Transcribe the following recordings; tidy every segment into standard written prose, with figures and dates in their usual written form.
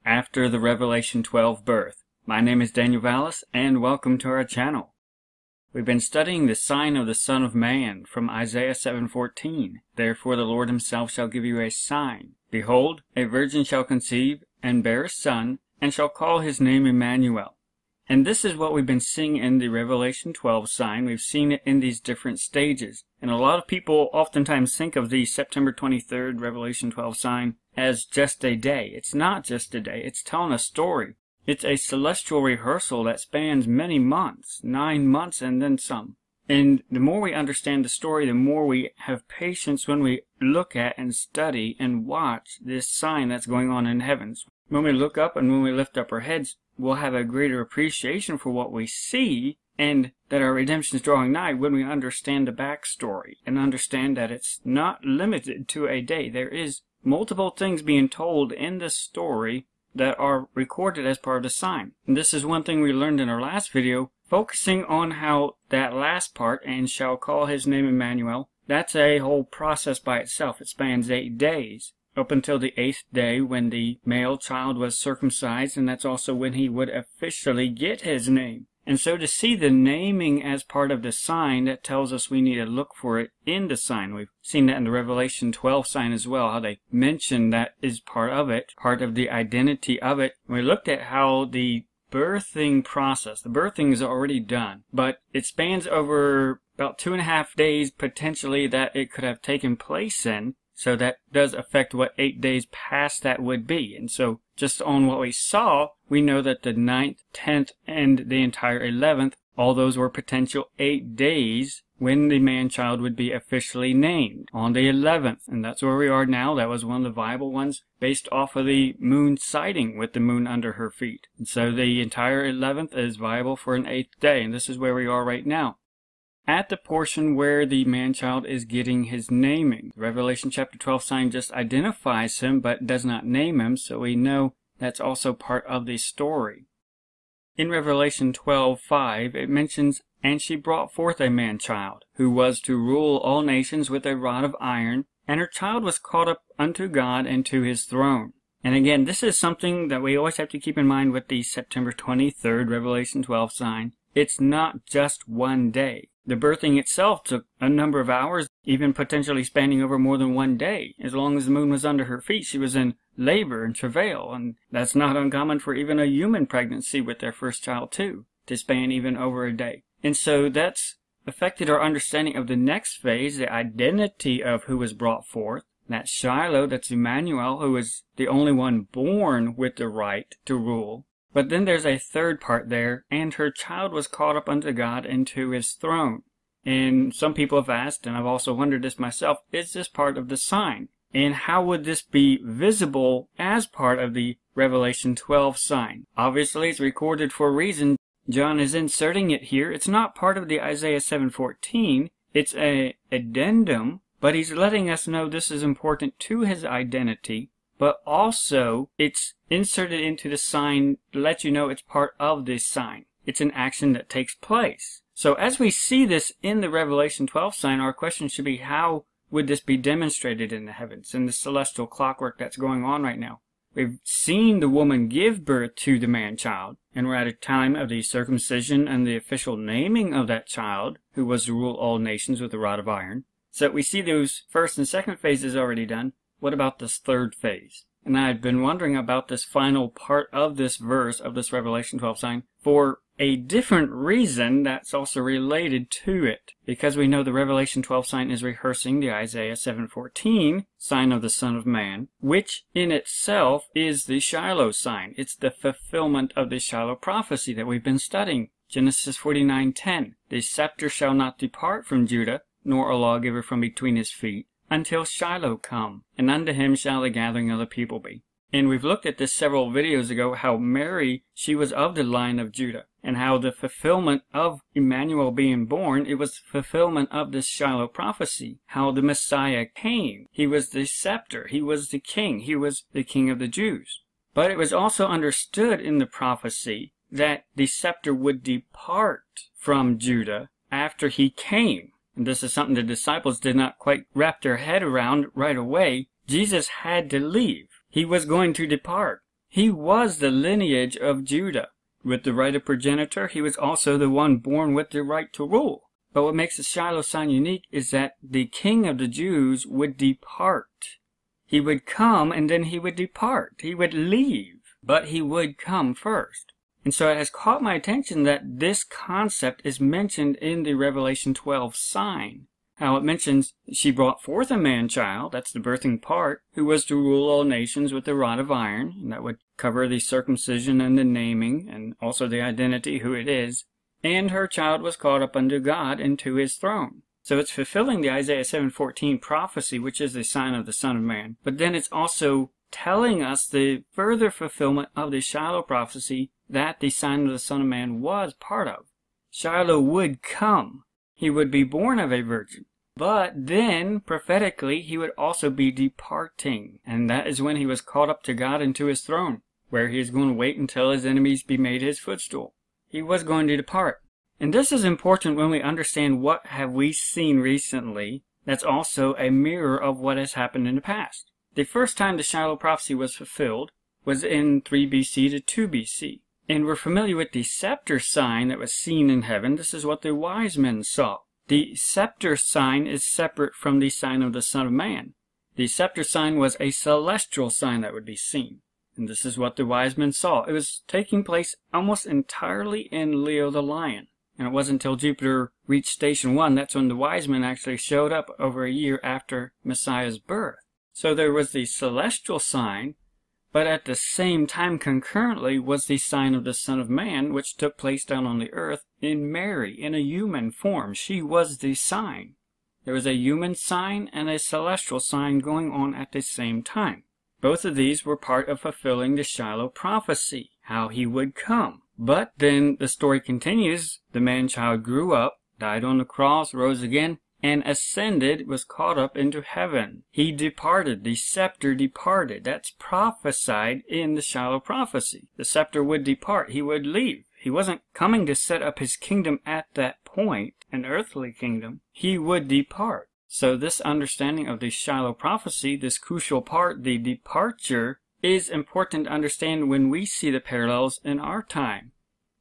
after the Revelation 12 birth. My name is Daniel Vallis, and welcome to our channel. We've been studying the sign of the Son of Man from Isaiah 7:14. Therefore the Lord himself shall give you a sign. Behold, a virgin shall conceive, and bear a son, and shall call his name Emmanuel. And this is what we've been seeing in the Revelation 12 sign. We've seen it in these different stages. And a lot of people oftentimes think of the September 23rd Revelation 12 sign as just a day. It's not just a day. It's telling a story. It's a celestial rehearsal that spans many months, 9 months and then some. And the more we understand the story, the more we have patience when we look at and study and watch this sign that's going on in heavens. When we look up and when we lift up our heads, we'll have a greater appreciation for what we see, and that our redemption is drawing nigh when we understand the backstory and understand that it's not limited to a day. There is multiple things being told in this story that are recorded as part of the sign. And this is one thing we learned in our last video, focusing on how that last part, and shall call his name Emmanuel, that's a whole process by itself. It spans 8 days, up until the 8th day when the male child was circumcised, and that's also when he would officially get his name. And so to see the naming as part of the sign, that tells us we need to look for it in the sign. We've seen that in the Revelation 12 sign as well, how they mention that is part of it, part of the identity of it. We looked at how the birthing process, the birthing is already done, but it spans over about 2.5 days potentially that it could have taken place in. So that does affect what 8 days past that would be. And so just on what we saw, we know that the 9th, 10th, and the entire 11th, all those were potential 8 days when the man-child would be officially named on the 11th. And that's where we are now. That was one of the viable ones based off of the moon sighting with the moon under her feet. And so the entire 11th is viable for an 8th day. And this is where we are right now, at the portion where the man-child is getting his naming. The Revelation chapter 12 sign just identifies him but does not name him, so we know that's also part of the story. In Revelation 12:5, it mentions, "And she brought forth a man-child, who was to rule all nations with a rod of iron, and her child was caught up unto God and to his throne." And again, this is something that we always have to keep in mind with the September 23rd Revelation 12 sign. It's not just one day. The birthing itself took a number of hours, even potentially spanning over more than 1 day. As long as the moon was under her feet, she was in labor and travail, and that's not uncommon for even a human pregnancy with their first child too, to span even over a day. And so that's affected our understanding of the next phase, the identity of who was brought forth. That's Shiloh, that's Emmanuel, who is the only one born with the right to rule. But then there's a third part there, and her child was caught up unto God and to his throne. And some people have asked, and I've also wondered this myself, is this part of the sign? And how would this be visible as part of the Revelation 12 sign? Obviously, it's recorded for a reason. John is inserting it here. It's not part of the Isaiah 7:14. It's an addendum, but he's letting us know this is important to his identity. But also, it's inserted into the sign to let you know it's part of this sign. It's an action that takes place. So as we see this in the Revelation 12 sign, our question should be, how would this be demonstrated in the heavens, in the celestial clockwork that's going on right now? We've seen the woman give birth to the man-child, and we're at a time of the circumcision and the official naming of that child, who was to rule all nations with a rod of iron. So we see those first and second phases already done. What about this third phase? And I've been wondering about this final part of this verse of this Revelation 12 sign for a different reason that's also related to it. Because we know the Revelation 12 sign is rehearsing the Isaiah 7:14 sign of the Son of Man, which in itself is the Shiloh sign. It's the fulfillment of the Shiloh prophecy that we've been studying. Genesis 49:10. The scepter shall not depart from Judah, nor a lawgiver from between his feet, until Shiloh come, and unto him shall the gathering of the people be. And we've looked at this several videos ago, how Mary, she was of the line of Judah, and how the fulfillment of Emmanuel being born, it was fulfillment of this Shiloh prophecy, how the Messiah came. He was the scepter, he was the king of the Jews. But it was also understood in the prophecy that the scepter would depart from Judah after he came. And this is something the disciples did not quite wrap their head around right away. Jesus had to leave. He was going to depart. He was the lineage of Judah. With the right of progenitor, he was also the one born with the right to rule. But what makes the Shiloh sign unique is that the king of the Jews would depart. He would come and then he would depart. He would leave, but he would come first. And so it has caught my attention that this concept is mentioned in the Revelation 12 sign. How it mentions she brought forth a man-child, that's the birthing part, who was to rule all nations with a rod of iron, and that would cover the circumcision and the naming, and also the identity, who it is. And her child was caught up unto God and to his throne. So it's fulfilling the Isaiah 7:14 prophecy, which is the sign of the Son of Man. But then it's also telling us the further fulfillment of the Shiloh prophecy that the sign of the Son of Man was part of. Shiloh would come. He would be born of a virgin. But then, prophetically, he would also be departing. And that is when he was caught up to God and to his throne, where he is going to wait until his enemies be made his footstool. He was going to depart. And this is important when we understand what have we seen recently that's also a mirror of what has happened in the past. The first time the Shiloh prophecy was fulfilled was in 3 BC to 2 BC. And we're familiar with the scepter sign that was seen in heaven. This is what the wise men saw. The scepter sign is separate from the sign of the Son of Man. The scepter sign was a celestial sign that would be seen. And this is what the wise men saw. It was taking place almost entirely in Leo the Lion. And it wasn't until Jupiter reached station 1, that's when the wise men actually showed up over a year after Messiah's birth. So there was the celestial sign, but at the same time concurrently was the sign of the Son of Man, which took place down on the earth in Mary, in a human form. She was the sign. There was a human sign and a celestial sign going on at the same time. Both of these were part of fulfilling the Shiloh prophecy, how he would come. But then the story continues. The man-child grew up, died on the cross, rose again, and ascended, was caught up into heaven. He departed. The scepter departed. That's prophesied in the Shiloh prophecy. The scepter would depart. He would leave. He wasn't coming to set up his kingdom at that point, an earthly kingdom. He would depart. So this understanding of the Shiloh prophecy, this crucial part, the departure, is important to understand when we see the parallels in our time.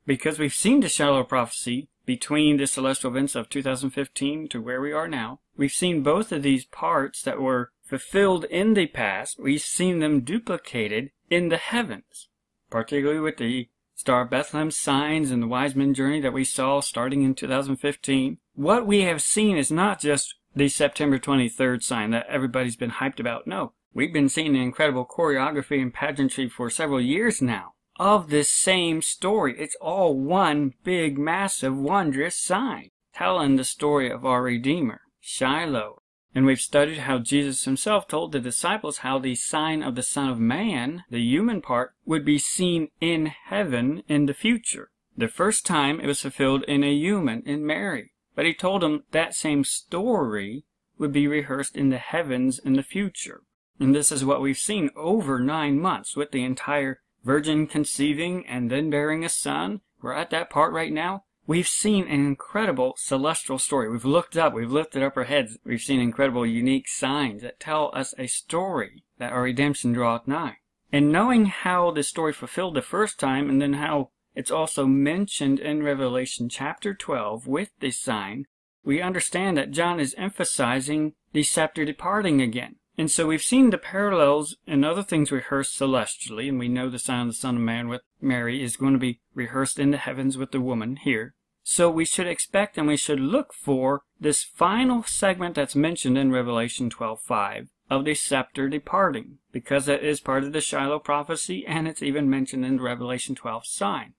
Because we've seen the Shiloh prophecy between the celestial events of 2015 to where we are now. We've seen both of these parts that were fulfilled in the past. We've seen them duplicated in the heavens, particularly with the Star of Bethlehem signs and the wise men journey that we saw starting in 2015. What we have seen is not just the September 23rd sign that everybody's been hyped about. No, we've been seeing incredible choreography and pageantry for several years now of this same story. It's all one big, massive, wondrous sign telling the story of our Redeemer, Shiloh. And we've studied how Jesus himself told the disciples how the sign of the Son of Man, the human part, would be seen in heaven in the future. The first time it was fulfilled in a human, in Mary. But he told them that same story would be rehearsed in the heavens in the future. And this is what we've seen over 9 months with the entire virgin conceiving and then bearing a son. We're at that part right now. We've seen an incredible celestial story. We've looked up, we've lifted up our heads. We've seen incredible unique signs that tell us a story that our redemption draweth nigh. And knowing how the story fulfilled the first time, and then how it's also mentioned in Revelation chapter 12 with this sign, we understand that John is emphasizing the scepter departing again. And so we've seen the parallels and other things rehearsed celestially, and we know the sign of the Son of Man with Mary is going to be rehearsed in the heavens with the woman here. So we should expect and we should look for this final segment that's mentioned in Revelation 12:5 of the scepter departing, because that is part of the Shiloh prophecy, and it's even mentioned in the Revelation 12 sign.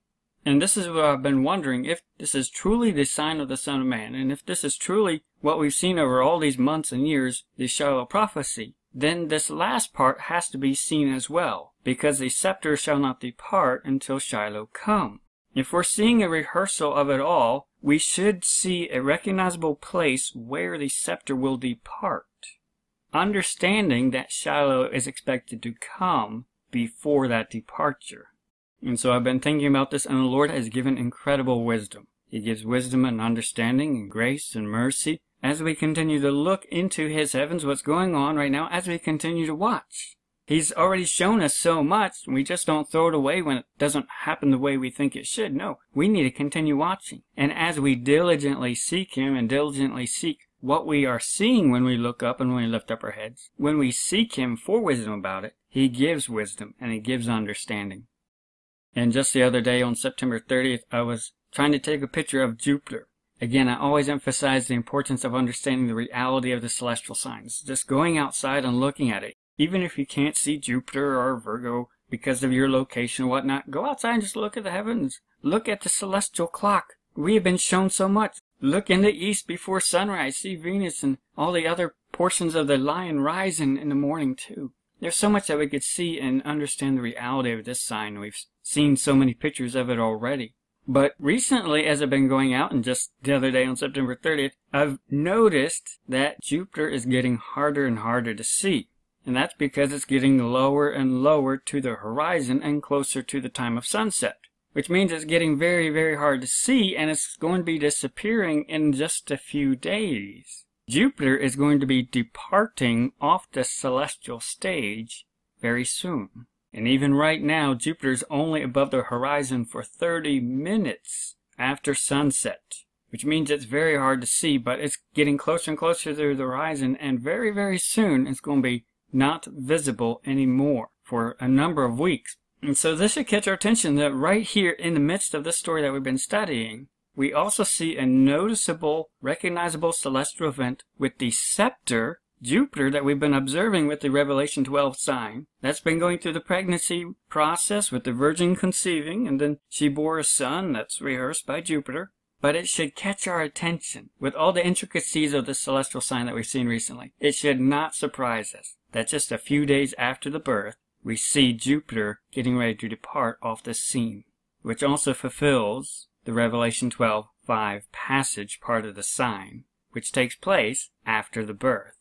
And this is what I've been wondering, if this is truly the sign of the Son of Man, and if this is truly what we've seen over all these months and years, the Shiloh prophecy, then this last part has to be seen as well, because the scepter shall not depart until Shiloh come. If we're seeing a rehearsal of it all, we should see a recognizable place where the scepter will depart, understanding that Shiloh is expected to come before that departure. And so I've been thinking about this, and the Lord has given incredible wisdom. He gives wisdom and understanding and grace and mercy as we continue to look into His heavens, what's going on right now, as we continue to watch. He's already shown us so much, we just don't throw it away when it doesn't happen the way we think it should. No, we need to continue watching. And as we diligently seek Him and diligently seek what we are seeing when we look up and when we lift up our heads, when we seek Him for wisdom about it, He gives wisdom and He gives understanding. And just the other day on September 30th, I was trying to take a picture of Jupiter. Again, I always emphasize the importance of understanding the reality of the celestial signs. Just going outside and looking at it. Even if you can't see Jupiter or Virgo because of your location or whatnot, go outside and just look at the heavens. Look at the celestial clock. We have been shown so much. Look in the east before sunrise. See Venus and all the other portions of the lion rising in the morning too. There's so much that we could see and understand the reality of this sign. We've seen so many pictures of it already. But recently, as I've been going out, and just the other day on September 30th, I've noticed that Jupiter is getting harder and harder to see. And that's because it's getting lower and lower to the horizon and closer to the time of sunset. Which means it's getting very, very hard to see, and it's going to be disappearing in just a few days. Jupiter is going to be departing off the celestial stage very soon. And even right now, Jupiter's only above the horizon for 30 minutes after sunset. Which means it's very hard to see, but it's getting closer and closer to the horizon, and very, very soon it's going to be not visible anymore for a number of weeks. And so this should catch our attention that right here in the midst of this story that we've been studying, we also see a noticeable, recognizable celestial event with the scepter, Jupiter, that we've been observing with the Revelation 12 sign. That's been going through the pregnancy process with the virgin conceiving, and then she bore a son that's rehearsed by Jupiter. But it should catch our attention with all the intricacies of the celestial sign that we've seen recently. It should not surprise us that just a few days after the birth, we see Jupiter getting ready to depart off the scene, which also fulfills the Revelation 12:5 passage part of the sign, which takes place after the birth.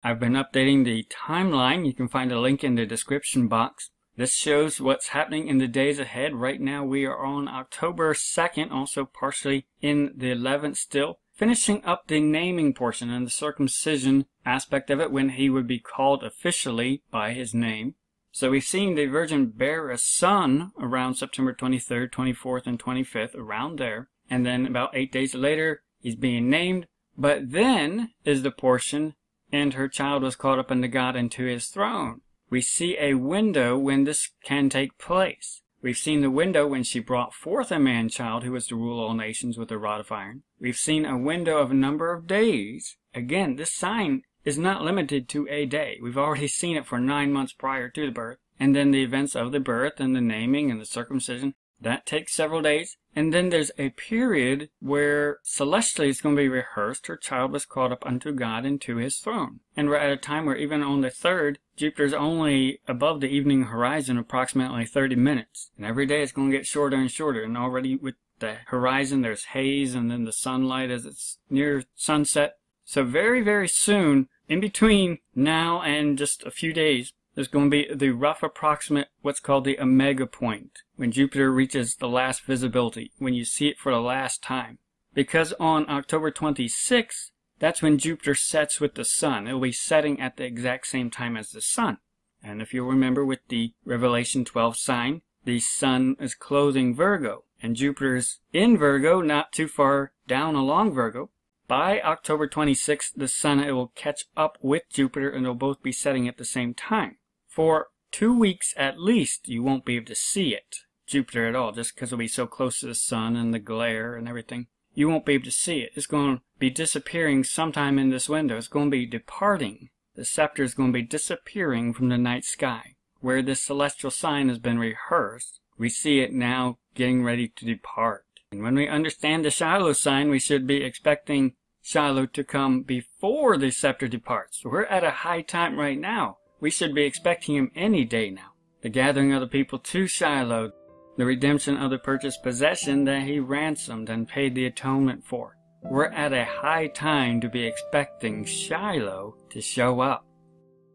I've been updating the timeline. You can find a link in the description box. This shows what's happening in the days ahead. Right now we are on October 2nd, also partially in the 11th still, finishing up the naming portion and the circumcision aspect of it when he would be called officially by his name. So we've seen the Virgin bear a son around September 23rd, 24th, and 25th, around there. And then about 8 days later, he's being named. But then is the portion, and her child was caught up unto God and to his throne. We see a window when this can take place. We've seen the window when she brought forth a man-child who was to rule all nations with a rod of iron. We've seen a window of a number of days. Again, this sign is not limited to a day. We've already seen it for 9 months prior to the birth. And then the events of the birth and the naming and the circumcision, that takes several days. And then there's a period where celestially it's going to be rehearsed. Her child was caught up unto God and to his throne. And we're at a time where even on the 3rd, Jupiter's only above the evening horizon approximately 30 minutes. And every day it's going to get shorter and shorter. And already with the horizon there's haze and then the sunlight as it's near sunset. So very, very soon, in between now and just a few days, there's going to be the rough approximate, what's called the omega point, when Jupiter reaches the last visibility, when you see it for the last time. Because on October 26th, that's when Jupiter sets with the sun. It will be setting at the exact same time as the sun. And if you'll remember with the Revelation 12 sign, the sun is closing Virgo, and Jupiter is in Virgo, not too far down along Virgo. By October 26th, the sun, it will catch up with Jupiter, and they'll both be setting at the same time. For 2 weeks at least, you won't be able to see it, Jupiter at all, just because it'll be so close to the sun and the glare and everything. You won't be able to see it. It's going to be disappearing sometime in this window. It's going to be departing. The scepter is going to be disappearing from the night sky. Where this celestial sign has been rehearsed, we see it now getting ready to depart. And when we understand the Shiloh sign, we should be expecting Shiloh to come before the scepter departs. We're at a high time right now. We should be expecting him any day now. The gathering of the people to Shiloh, the redemption of the purchased possession that he ransomed and paid the atonement for. We're at a high time to be expecting Shiloh to show up.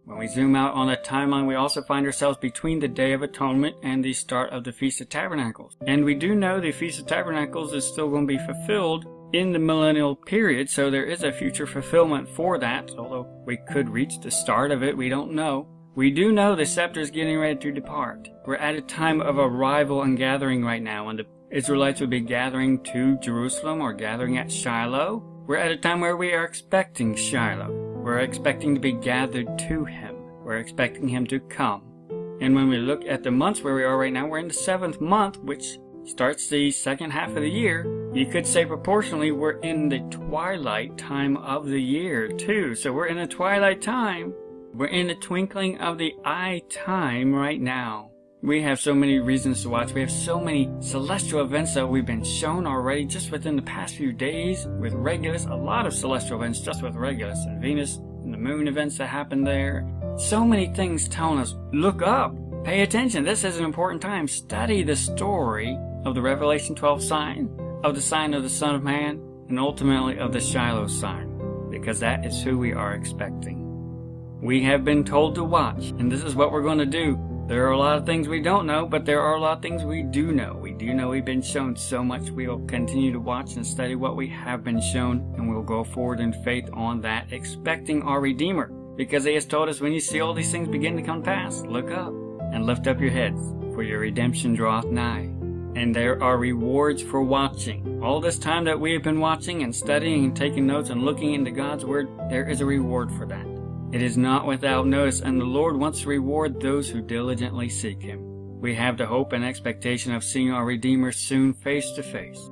When we zoom out on the timeline, we also find ourselves between the Day of Atonement and the start of the Feast of Tabernacles. And we do know the Feast of Tabernacles is still going to be fulfilled in the millennial period, so there is a future fulfillment for that, although we could reach the start of it, we don't know. We do know the scepter is getting ready to depart. We're at a time of arrival and gathering right now, and the Israelites will be gathering to Jerusalem or gathering at Shiloh. We're at a time where we are expecting Shiloh. We're expecting to be gathered to Him. We're expecting Him to come. And when we look at the months where we are right now, we're in the 7th month, which starts the second half of the year. You could say proportionally we're in the twilight time of the year too. So we're in a twilight time. We're in the twinkling of the eye time right now. We have so many reasons to watch. We have so many celestial events that we've been shown already just within the past few days with Regulus. A lot of celestial events just with Regulus and Venus and the moon events that happened there. So many things telling us, look up, pay attention. This is an important time. Study the story of the Revelation 12 sign, of the sign of the Son of Man, and ultimately of the Shiloh sign, because that is who we are expecting. We have been told to watch, and this is what we're going to do. There are a lot of things we don't know, but there are a lot of things we do know. We do know we've been shown so much. We will continue to watch and study what we have been shown, and we'll go forward in faith on that, expecting our Redeemer. Because He has told us, when you see all these things begin to come to pass, look up and lift up your heads, for your redemption draweth nigh. And there are rewards for watching. All this time that we have been watching and studying and taking notes and looking into God's Word, there is a reward for that. It is not without notice, and the Lord wants to reward those who diligently seek Him. We have the hope and expectation of seeing our Redeemer soon face to face.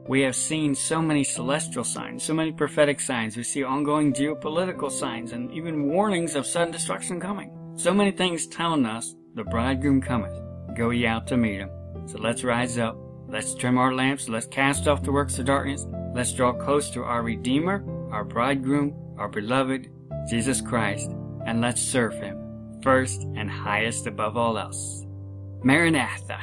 We have seen so many celestial signs, so many prophetic signs. We see ongoing geopolitical signs and even warnings of sudden destruction coming. So many things telling us, the bridegroom cometh. Go ye out to meet Him. So let's rise up. Let's trim our lamps. Let's cast off the works of darkness. Let's draw close to our Redeemer, our bridegroom, our beloved, Jesus Christ, and let's serve Him, first and highest above all else. Maranatha.